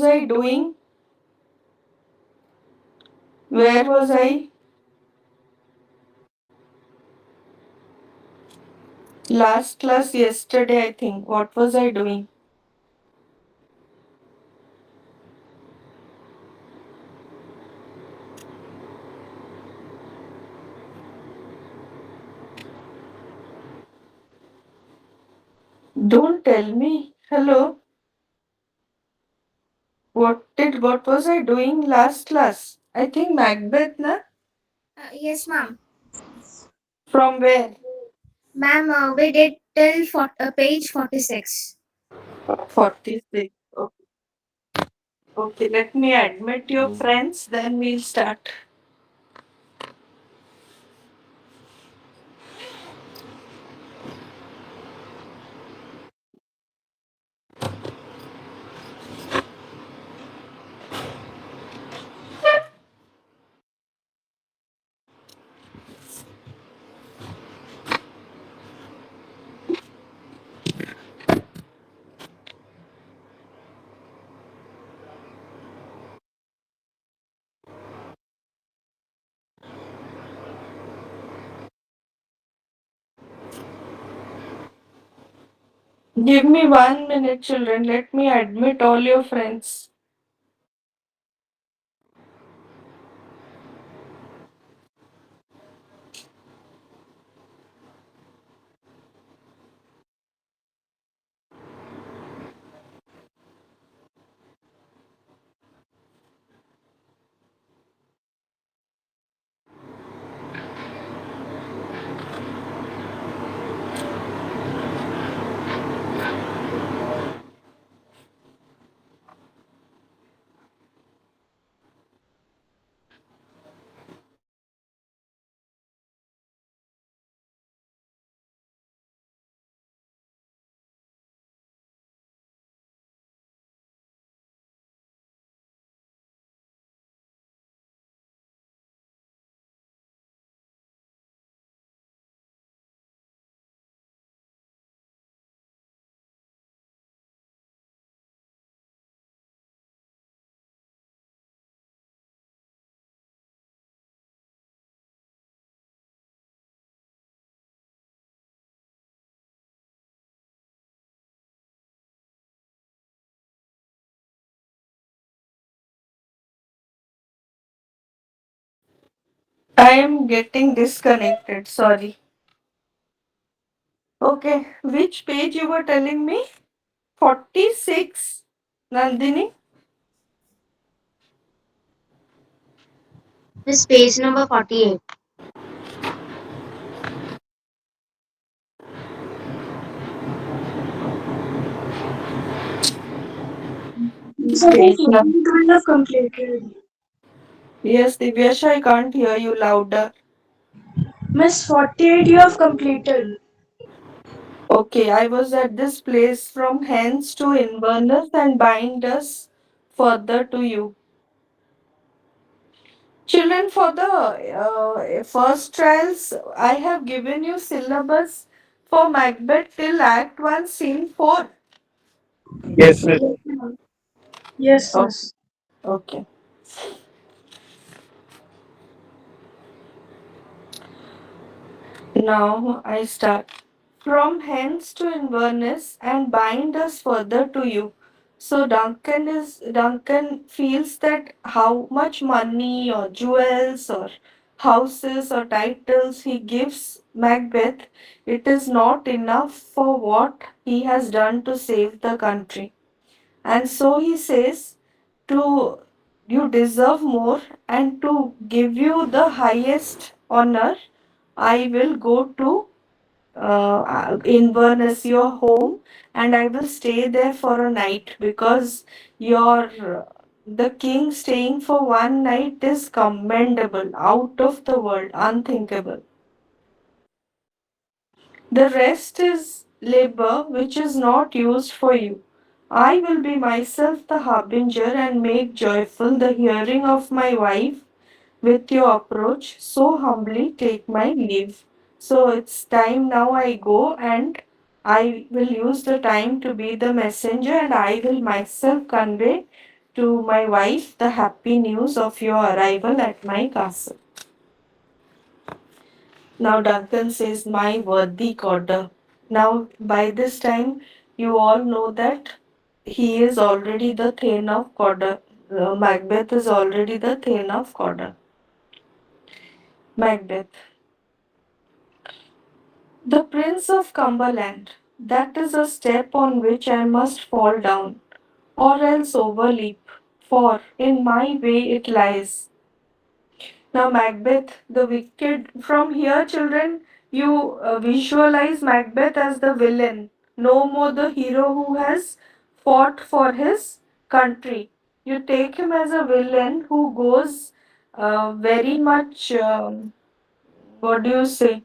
I doing? Where was I? Last class yesterday, I think. What was I doing? Don't tell me. Hello. What was I doing last class? I think Macbeth, na? Yes, ma'am. From where? Ma'am, we did till page 46. 46. Okay, let me admit your friends, then we'll start. Give me 1 minute, children. Let me admit all your friends. I am getting disconnected. Sorry. Okay, which page you were telling me? 46, Nandini? Miss, page number 48. This page number. You have completed. Yes, Divyasha, I can't hear you louder. Miss 48, you have completed. Okay, I was at this place from hence to Inverness and bind us further to you. Children, for the first trials, I have given you syllabus for Macbeth till Act 1, Scene 4. Yes, miss. Yes, miss. Okay. Now I start. From hence to Inverness and bind us further to you. So Duncan feels that how much money or jewels or houses or titles he gives Macbeth, it is not enough for what he has done to save the country. And so he says to you deserve more, and to give you the highest honor I will go to Inverness, your home, and I will stay there for a night because your the king staying for one night is commendable, out of the world, unthinkable. The rest is labor which is not used for you. I will be myself the harbinger and make joyful the hearing of my wife with your approach. So humbly take my leave. So it's time now I go, and I will use the time to be the messenger, and I will myself convey to my wife the happy news of your arrival at my castle. Now Duncan says, my worthy Corder. Now by this time you all know that he is already the Thane of Corder. Macbeth is already the Thane of Corder. Macbeth. The Prince of Cumberland. That is a step on which I must fall down, or else overleap, for in my way it lies. Now, Macbeth, the wicked. From here, children, you visualize Macbeth as the villain, no more the hero who has fought for his country. You take him as a villain who goes very much, what do you say?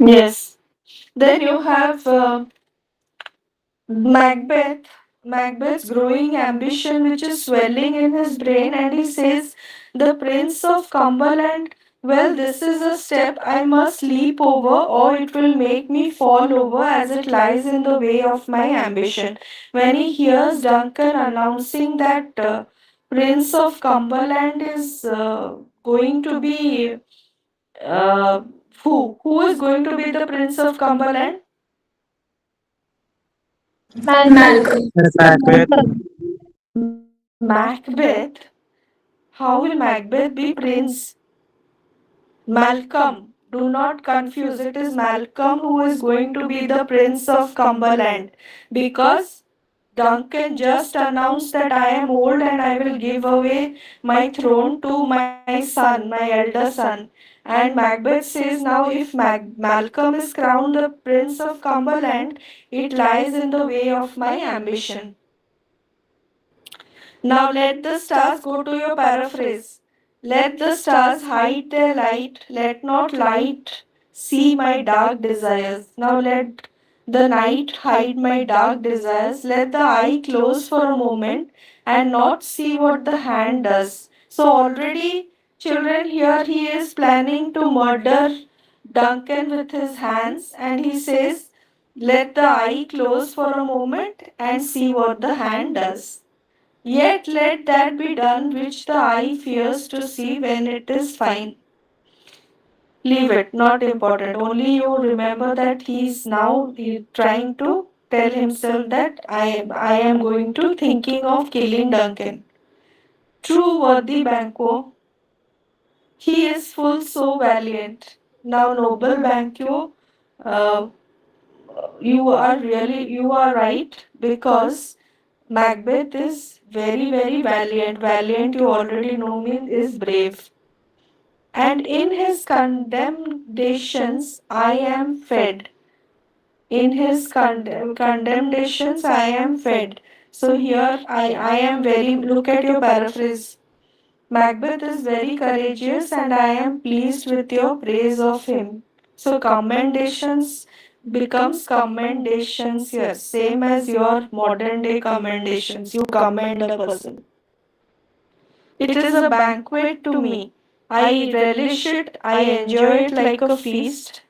Yes. Then you have Macbeth, Macbeth's growing ambition, which is swelling in his brain, and he says, the Prince of Cumberland, well, this is a step I must leap over, or it will make me fall over as it lies in the way of my ambition. When he hears Duncan announcing that Prince of Cumberland is going to be uh, who? Who is going to be the Prince of Cumberland? Malcolm. Yes, Macbeth. Macbeth? How will Macbeth be prince? Malcolm. Do not confuse. It is Malcolm who is going to be the Prince of Cumberland because Duncan just announced that I am old and I will give away my throne to my son, my elder son. And Macbeth says, now if Malcolm is crowned the Prince of Cumberland, it lies in the way of my ambition. Now let the stars go to your paraphrase. Let the stars hide their light, let not light see my dark desires. Now let The night hide my dark desires. Let the eye close for a moment and not see what the hand does. So already, children, here he is planning to murder Duncan with his hands, and he says, let the eye close for a moment and see what the hand does. Yet let that be done which the eye fears to see when it is fine. Leave it, not important. Only you remember that he trying to tell himself that I am going to thinking of killing Duncan. True worthy Banquo, he is full so valiant. Now noble Banquo, uh, you are right, because Macbeth is very very valiant. Valiant, you already know, means is brave. And in his condemnations I am fed. In his condemnations I am fed. So here I am very, look at your paraphrase. Macbeth is very courageous and I am pleased with your praise of him. So commendations becomes commendations here, same as your modern day commendations. You commend a person. It is a banquet to me. I relish it, I enjoy it like a feast.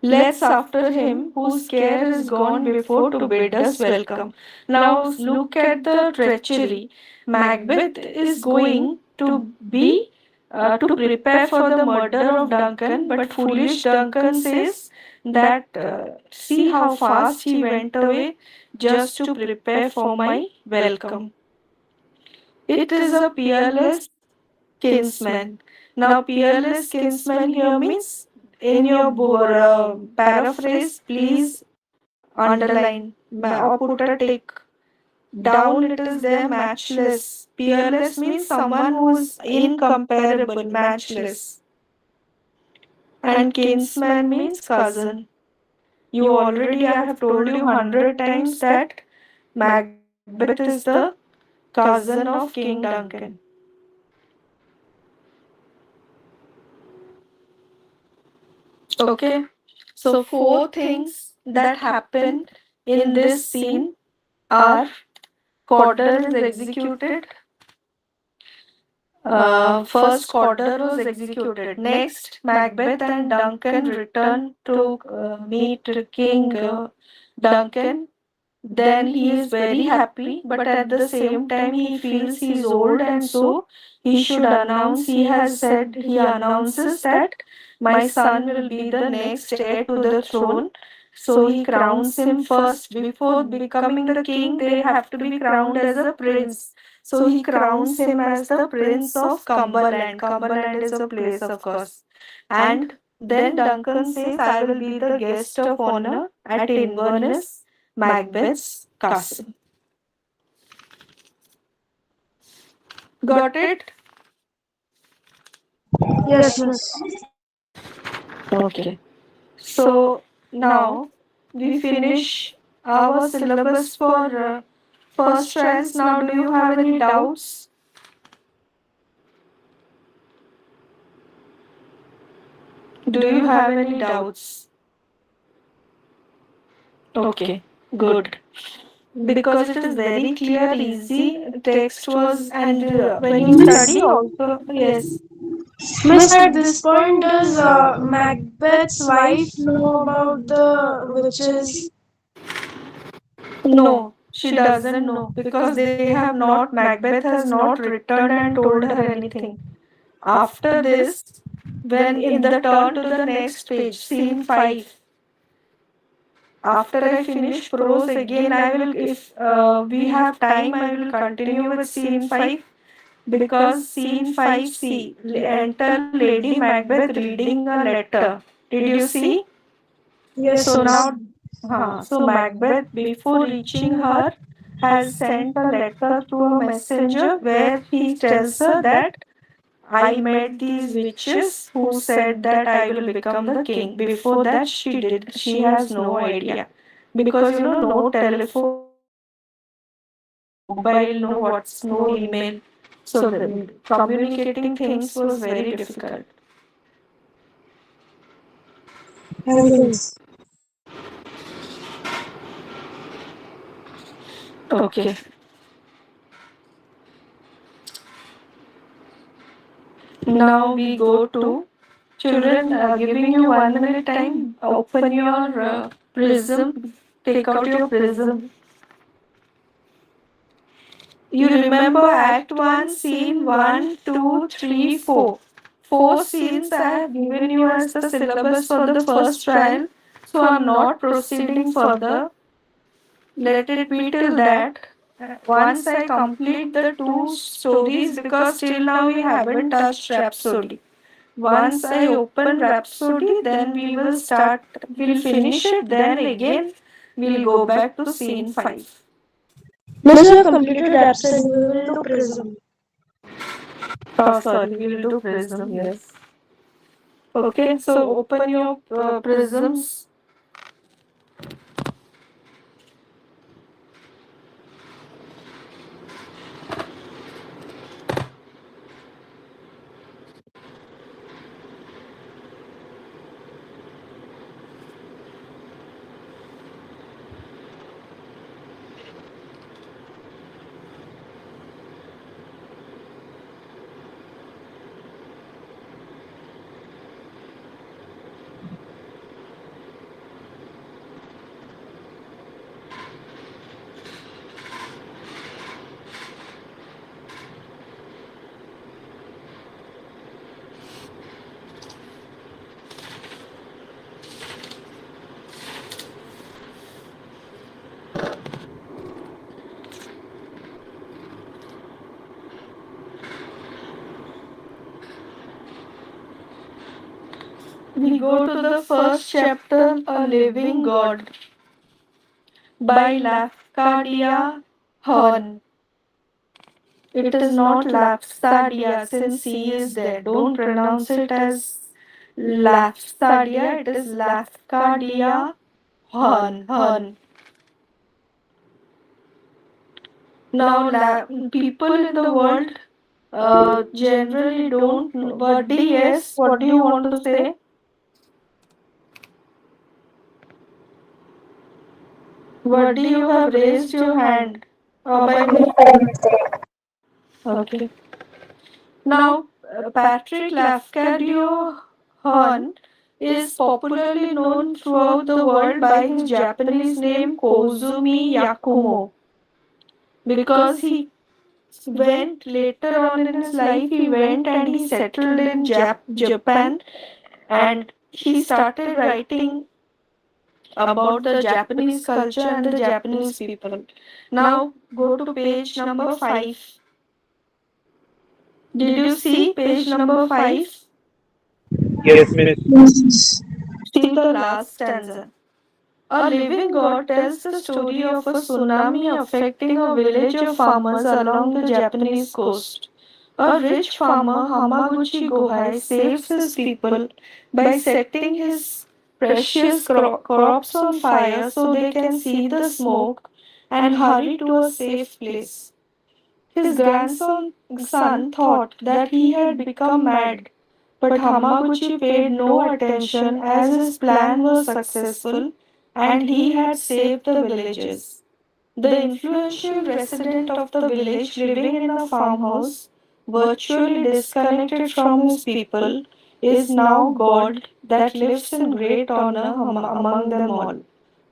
Let's after him whose care is gone before to bid us welcome. Now look at the treachery. Macbeth is going to be to prepare for the murder of Duncan, but foolish Duncan says that see how fast he went away just to prepare for my welcome. It is a peerless kinsman. Now, peerless kinsman here means in your paraphrase, please underline or put a tick. Down it is there, matchless. Peerless means someone who is incomparable, matchless. And kinsman means cousin. You already, I have told you 100 times that Macbeth is the cousin of King Duncan. Okay. So, four things that happen in this scene are Cawdor is executed. First, Cawdor was executed. Next, Macbeth and Duncan return to meet King Duncan. Then he is very happy, but at the same time, he feels he is old, and so he should announce. He has said, he announces that my son will be the next heir to the throne. So he crowns him first. Before becoming the king, they have to be crowned as a prince. So he crowns him as the Prince of Cumberland. Cumberland is a place, of course. And then Duncan says, I will be the guest of honor at Inverness, Macbeth's castle. Got it? Yes, miss. Okay. So now we finish our syllabus for first trials. Now, do you have any doubts? Do you have any doubts? Okay, good. Because it is very clear, easy text was, and when you study Miss, also, yes. miss, at this point, does Macbeth's wife know about the witches? No, she doesn't know, because they have not, Macbeth has not returned and told her anything. After this, when in the turn to the next page, scene 5, after I finish prose again, I will, if we have time, I will continue with scene 5, because scene 5, see, enter Lady Macbeth reading a letter. Did you see? Yes, So miss. now, so Macbeth, before reaching her, has sent a letter through a messenger where he tells her that I met these witches who said that I will become the king. Before that, she has no idea, because no telephone, no mobile, no what's, no email. So the communicating things was very difficult. Thank you, miss. Okay. Now we go to children, giving you 1 minute time. Open your prism. Take out your prism. You remember Act 1, Scene 1, 2, 3, 4. Four scenes I have given you as the syllabus for the first trial, so I'm not proceeding further. Let it be till that. Once I complete the two stories, because till now we haven't touched Rhapsody. Once I open Rhapsody, then we'll finish it, then again we'll go back to scene 5. Once you have completed Rhapsody, we will do Prism. Oh, sorry, we'll do Prism, yes. Okay, so open your prisms. We go to the first chapter, A Living God, by Lafcadia Hearn. It is not Lafcadia since C is there. Don't pronounce it as Lafcadia, it is Lafcadia Hearn. Now, people in the world generally don't know. Vardhi, yes, what do you want to say? Vardhi, you have raised your hand. By mistake. Okay. Now, Patrick Lafcadio Hearn is popularly known throughout the world by his Japanese name Kozumi Yakumo, because he went later on in his life, he went and he settled in Japan, and he started writing about the Japanese culture and the Japanese people. Now go to page number 5. Did you see page number 5? Yes, miss. Yes. See the last stanza. A living god tells the story of a tsunami affecting a village of farmers along the Japanese coast. A rich farmer, Hamaguchi Gohai, saves his people by setting his precious crops on fire so they can see the smoke and hurry to a safe place. His grandson thought that he had become mad, but Hamaguchi paid no attention as his plan was successful and he had saved the villagers. The influential resident of the village, living in a farmhouse, virtually disconnected from his people, is now God that lives in great honor among them all.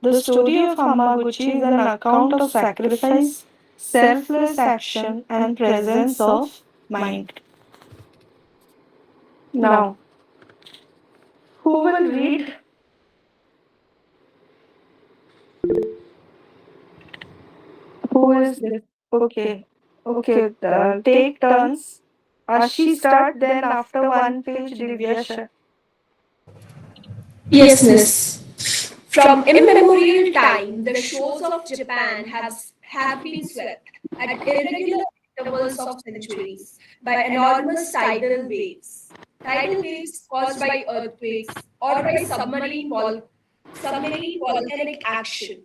The story of Hamaguchi is an account of sacrifice, selfless action, and presence of mind. Now, who will read? Who is this? Okay. Okay. Take turns. Ashi start, then after one page, Divya. Yes, miss. From immemorial time, the shores of Japan have been swept at irregular intervals of centuries by enormous tidal waves. Tidal waves caused by earthquakes or by submarine volcanic action.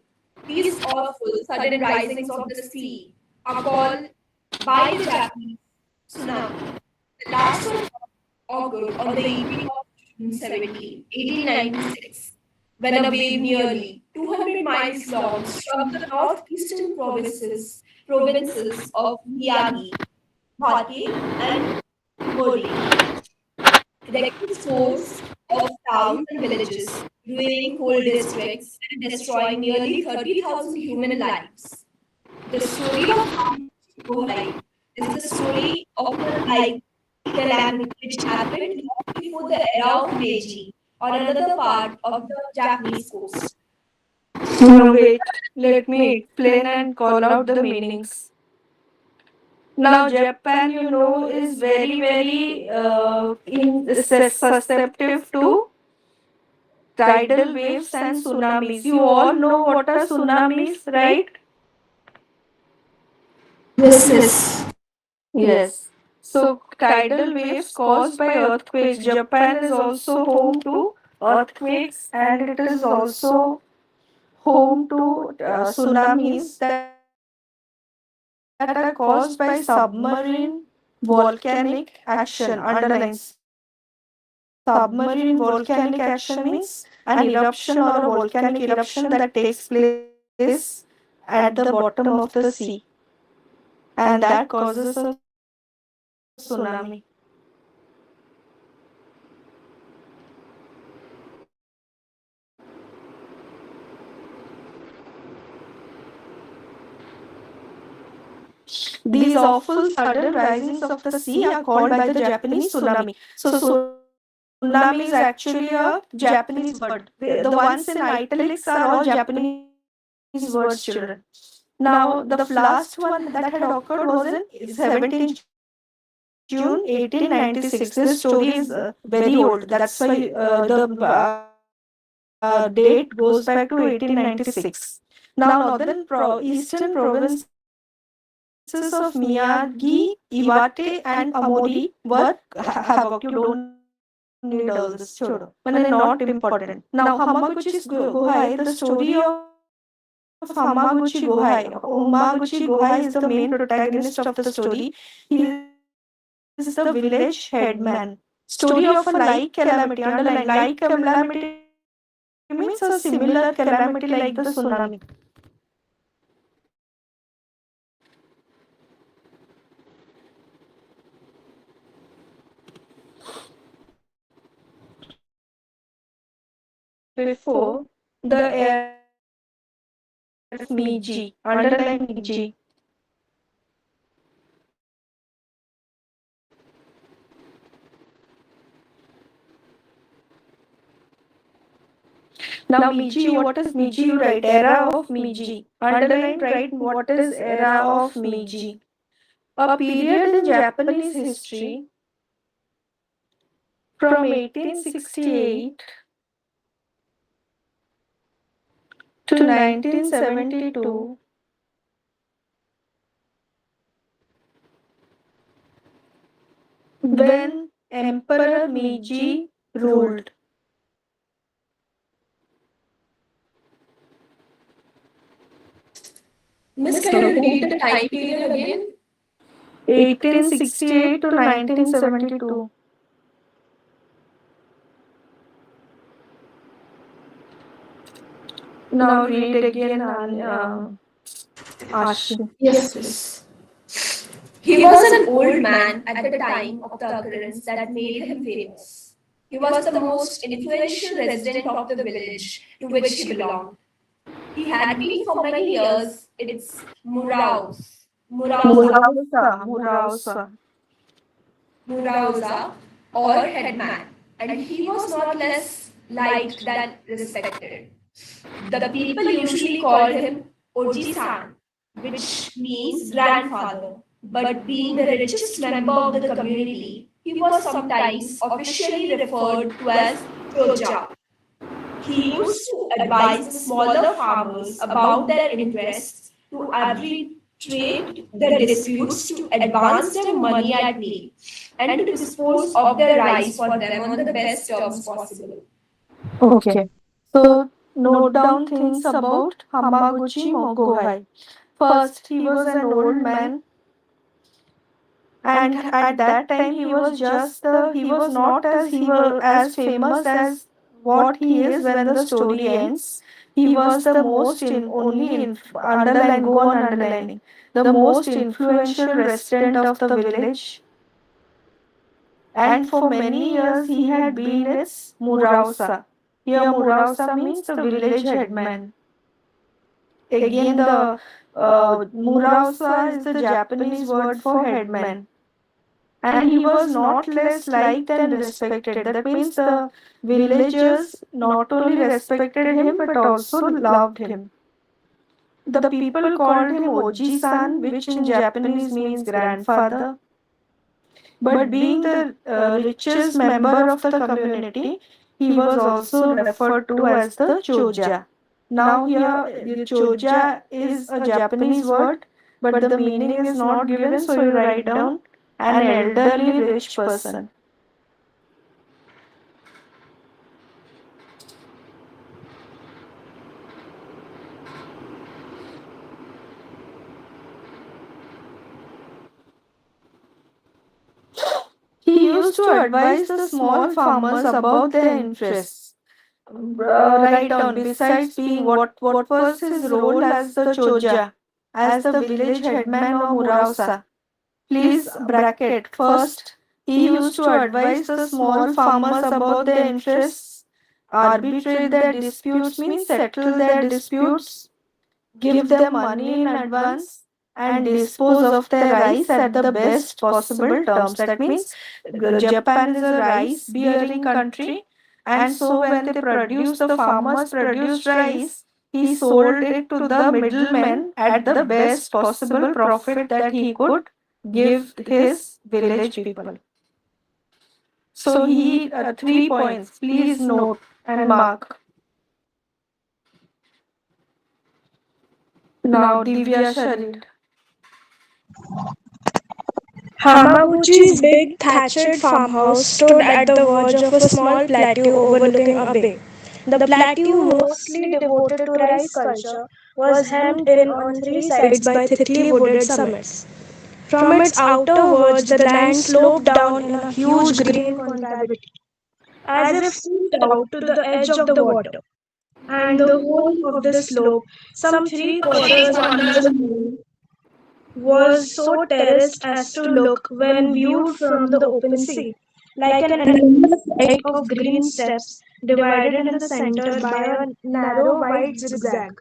These awful sudden risings of the sea are called by the Japanese tsunami. The last one occurred on the evening of June 17, 1896. when a wave nearly 200 miles long struck the northeastern provinces of Miyagi, Mate, and Mori, wrecking scores of towns and villages, ruining whole districts, and destroying nearly 30,000 human lives. The story of Bohai is the story of a like calamity which happened long before the era of Meiji on another part of the Japanese coast. No, wait, let me explain and call out the meanings. Now, Japan, is very, very susceptible to tidal waves and tsunamis. You all know what are tsunamis, right? Yes, miss. Yes. So, tidal waves caused by earthquakes. Japan is also home to earthquakes, and it is also home to tsunamis that are caused by submarine volcanic action. Underline, submarine volcanic action means an eruption or a volcanic eruption that takes place at the bottom of the sea, and that causes a tsunami. These awful sudden risings of the sea are called by the Japanese tsunami. So, tsunami is actually a Japanese word. The ones in italics are all Japanese words, children. Now, the last one that had occurred was in 17th June 1896. This story is very old. That's why the date goes back to 1896. Now, eastern provinces of Miyagi, Iwate, and Amori were havoc. You don't need all this. Chodo. Mane not important. Now, Hamaguchi's Gohai, the story of Hamaguchi Gohai. Hamaguchi Gohai is the main protagonist of the story. He is the village headman. Story of a like calamity. Underline like calamity means a similar calamity like the tsunami. Before the era of Meiji. Underline Meiji. Now, Meiji, what is Meiji? You write era of Meiji. Underline, write what is era of Meiji. A period in Japanese history from 1868 to 1972 when Emperor Meiji ruled. Miss, can you repeat the time period again? 1868 to 1972. Now read again, Ashi. Yes, miss. He was an old man at the time of the occurrence that made him famous. He was the most influential resident of the village to which he belonged. He had been for many years its Murausa, Murausa. Murausa, or headman, and he was not less liked than respected. The people usually called him Oji-san, which means grandfather. But being the richest member of the community, he was sometimes officially referred to as Choja. He used to advise the smaller farmers about their interests, to arbitrate the disputes, to advance their money at need, and to dispose of their rice for them on the best terms possible. Okay. So note down things about Hamaguchi Gohai. First, he was an old man, and at that time he was not as famous as what he is when the story ends. He was the most underline, go on underlining, the most influential resident of the village, and for many years he had been its Murausa. Here, Murausa means the village headman. Again, the Murausa is the Japanese word for headman. And he was not less liked and respected. That means the villagers not only respected him but also loved him. The people called him Oji-san, which in Japanese means grandfather. But being the richest member of the community, he was also referred to as the Choja. Now, here, the Choja is a Japanese word, but the meaning is not given, so you write down an elderly rich person. He used to advise the small farmers about their interests. Write down, besides being what was his role as the Choja, as the village headman or Murausa. Please bracket. First, he used to advise the small farmers about their interests, arbitrate their disputes means settle their disputes, give them money in advance, and dispose of their rice at the best possible terms. That means Japan is a rice bearing country, and so when they produced, the farmers produced rice, he sold it to the middlemen at the best possible profit that he could give his village people. So he 3 points. Please note and mark. Now Divya Sharid. Hamaguchi's big thatched farmhouse stood at the verge of a small plateau overlooking a bay. The plateau, mostly devoted to rice culture, was hemmed in on three sides by thickly wooded summits. From its outer verge, the land sloped down in a huge green concavity, as if scooped out to the edge of the water. And the whole of the slope, some 3 quarters of a mile, was so terraced as to look, when viewed from the open sea, like an enormous flight of green steps divided in the center by a narrow white zigzag.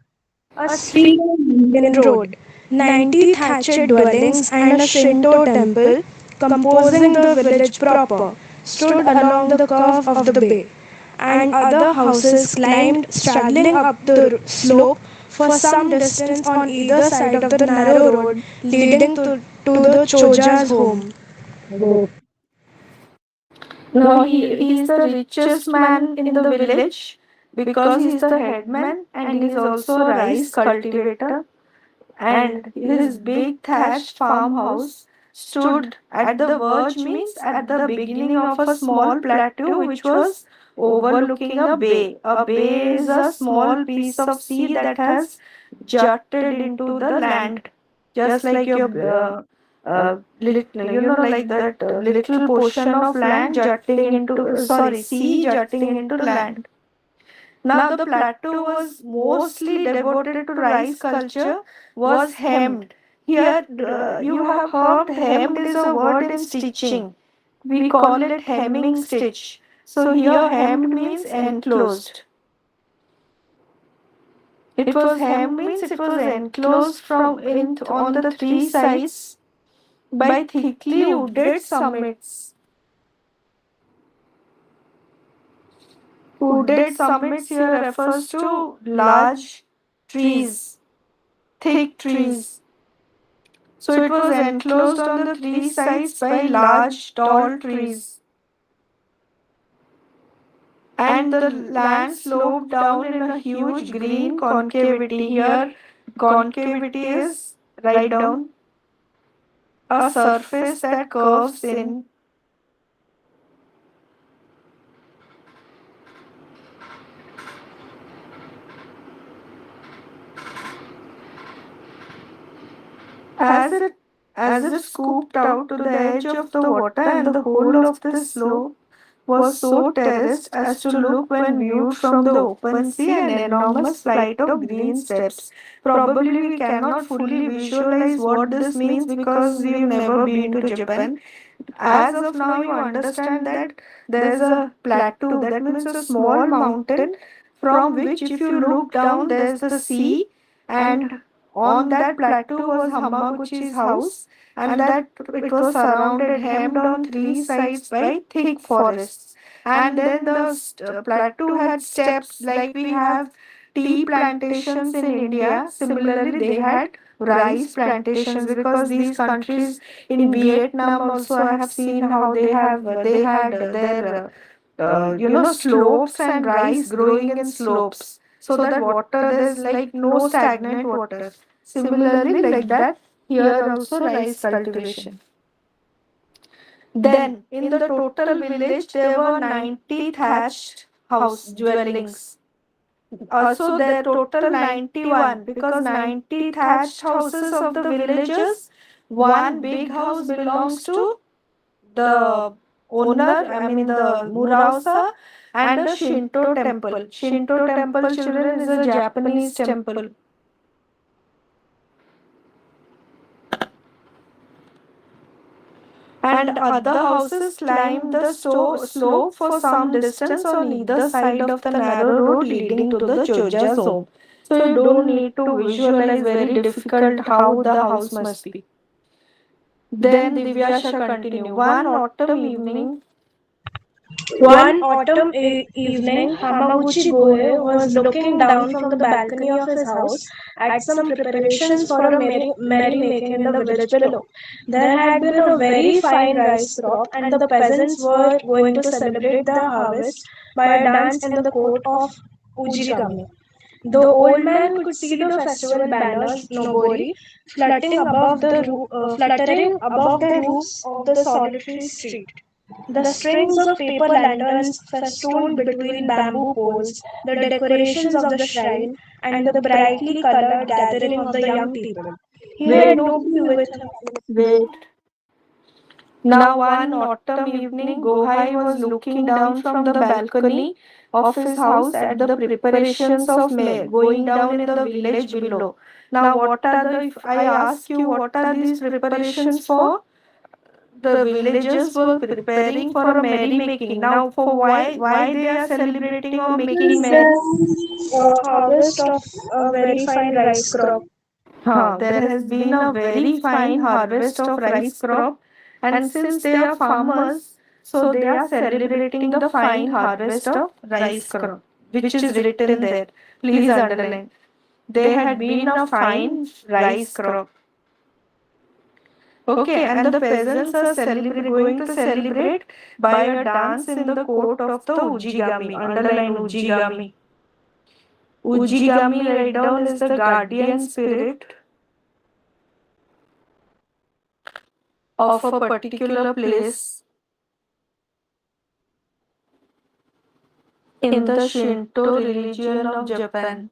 A street of mountain road, 90 thatched dwellings, and a Shinto temple composing the village proper stood along the curve of the bay, and other houses climbed straggling up the slope for some distance on either side of the narrow road leading to the Choja's home. Now he is the richest man in the village because he is the headman and he is also a rice cultivator. And his big thatched farmhouse stood at the verge means at the beginning of a small plateau which was overlooking a bay. A bay is a small piece of sea that has jutted into the land, just like your like that little portion of land jutting into sorry, sea jutting into land. Now, the plateau was mostly devoted to rice culture, was hemmed. Here, you have heard hemmed is a word in stitching. We call it hemming stitch. So, here, hemmed means enclosed. It was hemmed means it was enclosed from on the three sides by thickly wooded summits. Wooded summits here refers to large trees, thick trees. So it was enclosed on the three sides by large, tall trees. And the land sloped down in a huge green concavity. Here, concavity is, write down, a surface that curves in. As it scooped out to the edge of the water, and the whole of this slope was so terraced as to look when viewed from the open sea an enormous flight of green steps. Probably we cannot fully visualize what this means because we've never been to Japan. As of now, you understand that there's a plateau, that means a small mountain from which, if you look down, there's the sea, and on that plateau was Hamaguchi's house, and that it was surrounded, hemmed on three sides by thick forests. And then the plateau had steps like we have tea plantations in India. Similarly, they had rice plantations because these countries in Vietnam also I have seen how they had their slopes and rice growing in slopes, so that water there's like no stagnant water. Similarly, like that, here also rice cultivation. Then in the total village there were 90 thatched house dwellings. So there total 91, because 90 thatched houses of the villagers, one big house belongs to the owner, I mean the Murausa, and a Shinto temple. Shinto temple, children, is a Japanese temple. And other houses climb the slope for some distance on either side of the narrow road leading to the Choja's home. So you don't need to visualize very difficult how the house must be. Then Divyasha continue. One autumn evening, One autumn evening, Hamaguchi Goe was looking down from the balcony of his house at some preparations for a merrymaking in the village below. There had been a very fine rice crop, and the peasants were going to celebrate their harvest by a dance in the court of Ujigami. The old man could see the festival banners Nobori fluttering above the roofs of the solitary street. The strings of paper lanterns festooned between bamboo poles, the decorations of the shrine, and the brightly colored gathering of the young people. He had wait, nobody with him. wait. Now one autumn evening, Gohai was looking down from the balcony of his house at the preparations of May going down in the village below. Now, what are the, if I ask you, what are these preparations for? The villagers were preparing for a merrymaking. Now, for why they are celebrating or making merry? Harvest of a very fine rice crop. There has been a very fine harvest of rice crop, and since they are farmers, so they are celebrating the fine harvest of rice crop, which is written there. Please underline. They had been a fine rice crop. Okay, and the peasants are going to celebrate by a dance in the court of the Ujigami. Underline Ujigami. Ujigami, write down, is the guardian spirit of a particular place in the Shinto religion of Japan.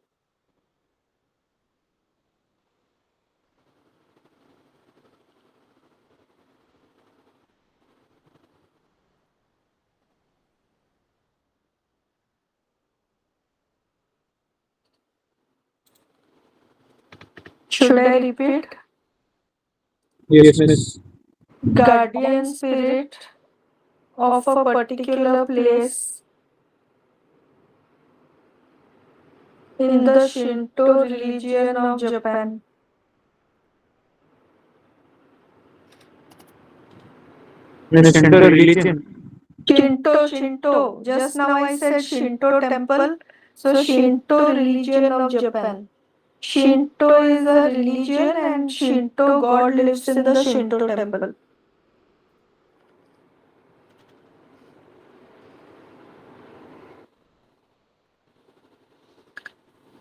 Should I repeat? Yes, miss. Guardian spirit of a particular place in the Shinto religion of Japan. Miss Center religion. Shinto. Just now I said Shinto temple. So Shinto religion of Japan. Shinto is a religion and Shinto god lives in the Shinto temple.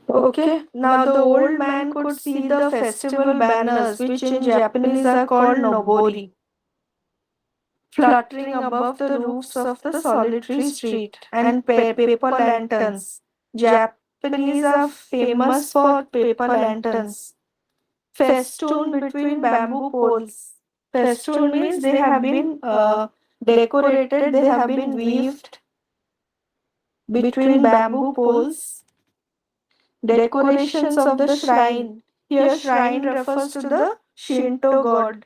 Okay, now the old man could see the festival banners, which in Japanese are called nobori, fluttering above the roofs of the solitary street, and paper lanterns. Japanese are famous for paper lanterns, festooned between bamboo poles. Festoon means they have been decorated. They have been weaved between bamboo poles. Decorations of the shrine. Here, shrine refers to the Shinto god,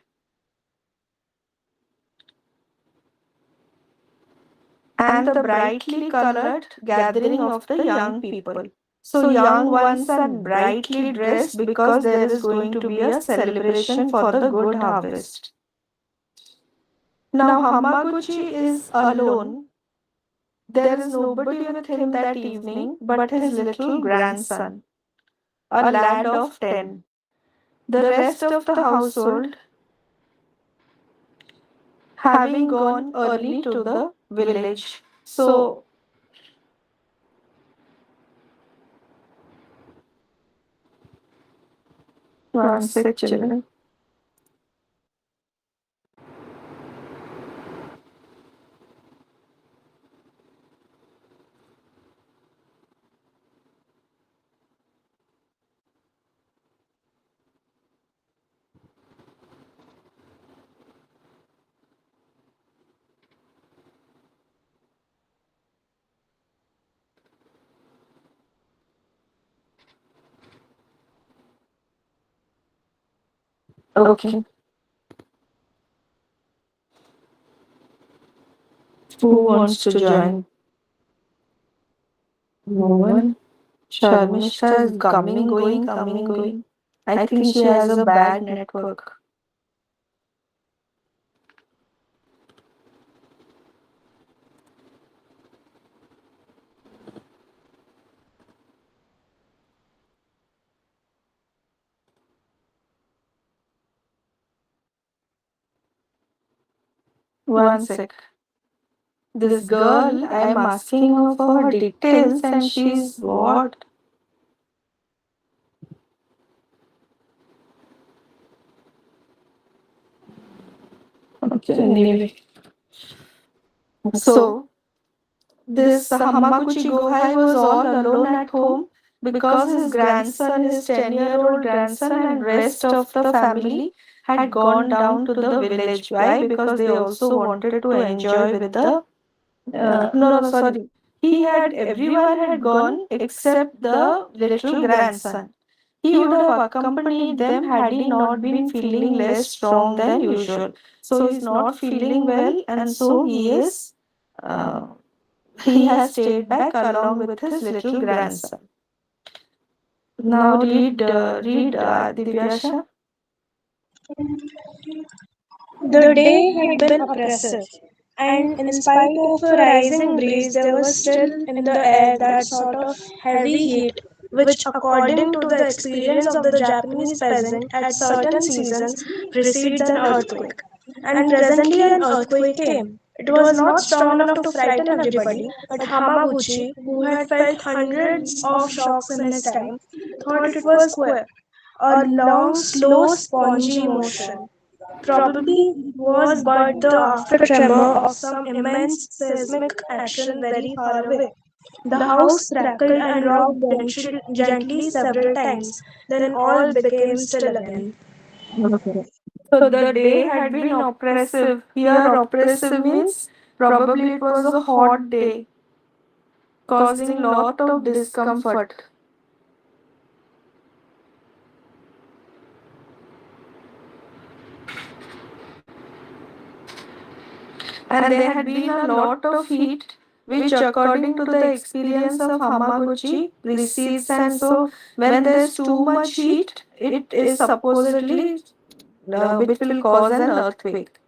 and the brightly colored gathering of the young people. So, young ones are brightly dressed because there is going to be a celebration for the good harvest. Now, Hamaguchi is alone. There is nobody with him that evening but his little grandson, a lad of 10. The rest of the household having gone early to the village. So, one sec, children. Okay. Who wants to join? No one. Sharmishta is coming, going, coming, going. I think she has a bad network. One sec. This girl, I am asking her for her details and she's what? Okay, anyway. So, this Hamaguchi Gohai was all alone at home because his grandson, his 10-year-old grandson, and rest of the family had gone down to the village. Why? Because they also wanted to enjoy with the. No, sorry. Everyone had gone except the little grandson. He would have accompanied them had he not been feeling less strong than usual. So he's not feeling well, and so uh, he has stayed back along with his little grandson. Now read Divyasha. The day had been oppressive, and in spite of a rising breeze, there was still in the air that sort of heavy heat which, according to the experience of the Japanese peasant at certain seasons, precedes an earthquake. And presently an earthquake came. It was not strong enough to frighten everybody, but Hamaguchi, who had felt hundreds of shocks in his time, thought it was queer. A long, slow, spongy motion. Probably was but the after tremor of some immense seismic action very far away. The house crackled and rocked gently several times, then all became still again. Okay. So the day had been oppressive. Here, oppressive means probably it was a hot day, causing lot of discomfort. And there had been a lot of heat, which, according to the experience of Hamaguchi, precedes. And so, when there's too much heat, it is supposedly it will cause an earthquake.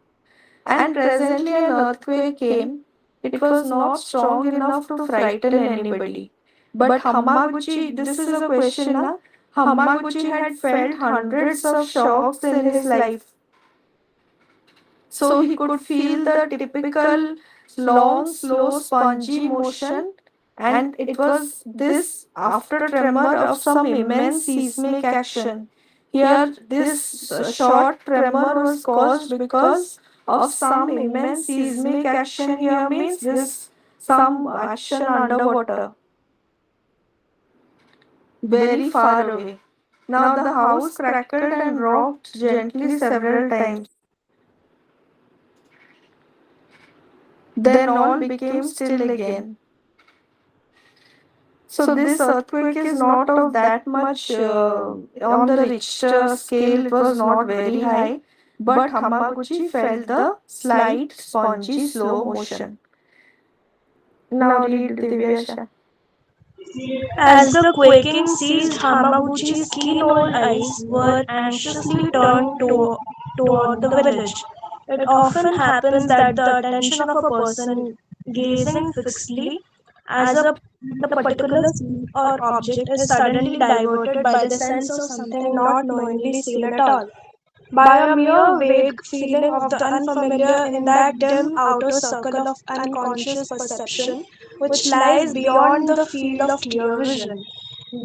And presently, an earthquake came. It was not strong enough to frighten anybody. But Hamaguchi, this is a question now. Hamaguchi had felt hundreds of shocks in his life, so he could feel the typical long, slow, spongy motion, and it was this after tremor of some immense seismic action. Here, this short tremor was caused because of some immense seismic action. Here means this some action underwater, very far away. Now the house crackled and rocked gently several times. Then all became still again. So this earthquake is not of that much on the Richter scale. It was not very high, but Hamaguchi felt the slight, spongy, slow motion. Now read Divyasha. As the quaking ceased, Hamaguchi's keen old eyes were anxiously turned toward the village. It often happens that the attention of a person gazing fixedly as a particular scene or object is suddenly diverted by the sense of something not knowingly seen at all, by a mere vague feeling of the unfamiliar in that dim outer circle of unconscious perception which lies beyond the field of clear vision.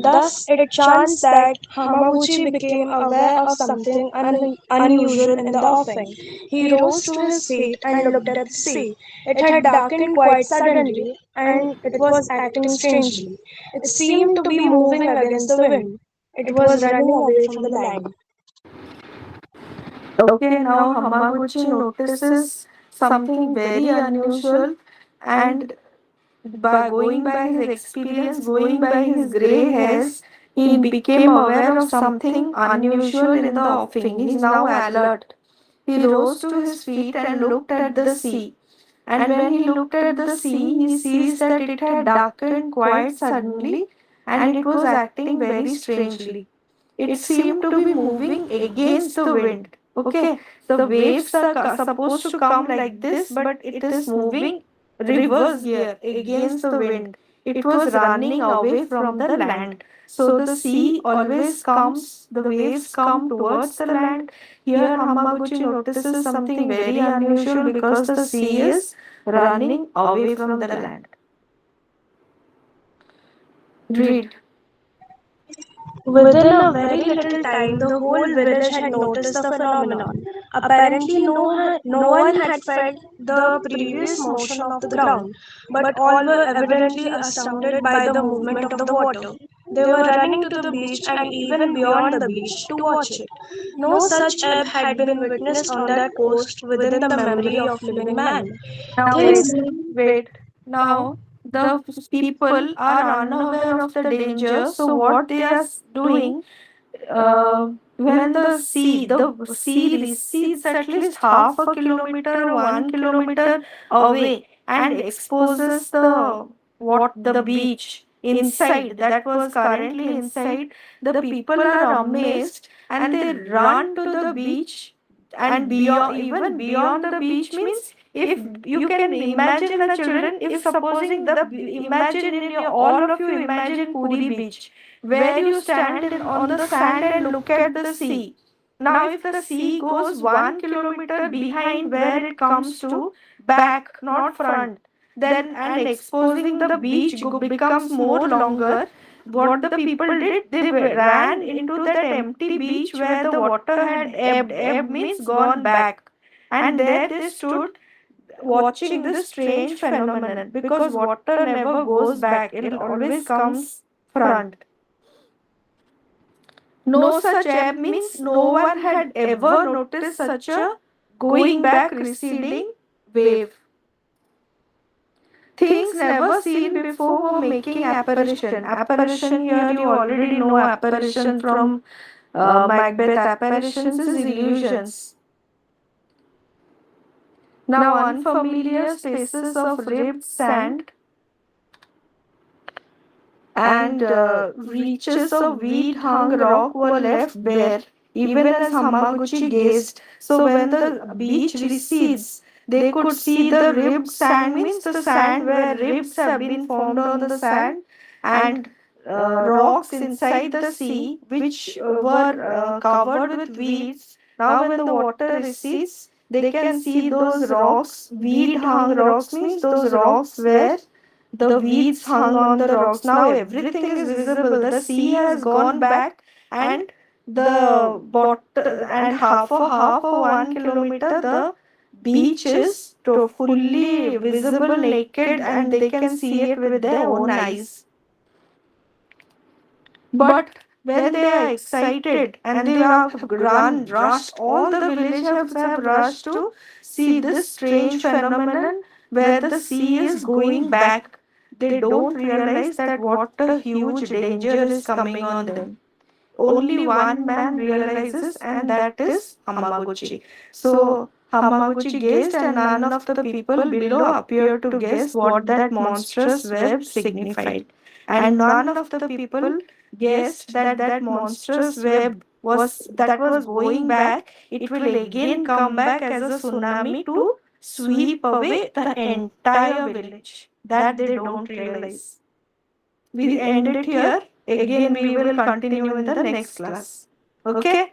Thus, it chanced that Hamaguchi became aware of something unusual in the offing. He rose to his feet and looked at the sea. It had darkened quite suddenly, and it was acting strangely. It seemed to be moving against the wind. It was running away from the land. Okay, now Hamaguchi notices something very unusual, and by going by his experience, going by his gray hairs, he became aware of something unusual in the offing. He is now alert. He rose to his feet and looked at the sea. And when he looked at the sea, he sees that it had darkened quite suddenly and it was acting very strangely. It seemed to be moving against the wind. Okay, the waves are supposed to come like this, but it is moving reverse here against the wind. It was running away from the land. So the sea always comes, the waves come towards the land. Here Hamaguchi notices something very unusual because the sea is running away from the land. Read. Within a very little time, the whole village had noticed the phenomenon. Apparently, no one had felt the previous motion of the ground, but all were evidently astounded by the movement of the water. They were running to the beach and even beyond the beach to watch it. No such ebb had been witnessed on that coast within the memory of living man. Now Things wait. Now the people are unaware of the danger. So what they are doing? When the sea recedes at least half a kilometer or 1 kilometer away and exposes the beach inside that was currently inside, the people are amazed and they run to the beach and beyond, even beyond the beach means, if you can imagine the children, if supposing imagine in your, all of you imagine Puri beach where you stand on the sand and look at the sea. Now, if the sea goes 1 kilometer behind where it comes to, back, not front, then and exposing the beach becomes more longer. What the people did, they ran into that empty beach where the water had ebbed. Ebb means gone back. And there they stood watching this strange phenomenon because water never goes back, it always comes front. No such ebb means no one had ever noticed such a going back receding wave. Things never seen before were making apparition. Apparition here you already know apparition from Macbeth. Apparitions is illusions. Now unfamiliar spaces of ribbed sand and reaches of weed hung rock were left bare, even as Hamaguchi gazed. So when the beach recedes, they could see the ribbed sand, means the sand where ribs have been formed on the sand, and rocks inside the sea, which were covered with weeds. Now, when the water recedes, they can see those rocks, weed hung rocks, means those rocks where the weeds hung on the rocks. Now everything is visible. The sea has gone back, and the and half of 1 kilometer, the beach is fully visible, naked, and they can see it with their own eyes. But when they are excited and they have rushed, all the village have rushed to see this strange phenomenon. where the sea is going back. They don't realize that what a huge danger is coming on them. Only one man realizes, and that is Hamaguchi. So Hamaguchi guessed, and none of the people below appeared to guess what that monstrous web signified. And none of the people guessed that that monstrous web was going back. It will again come back as a tsunami to sweep away the entire village. That they don't realize. We end it here. Again, we will continue in the next class. Okay?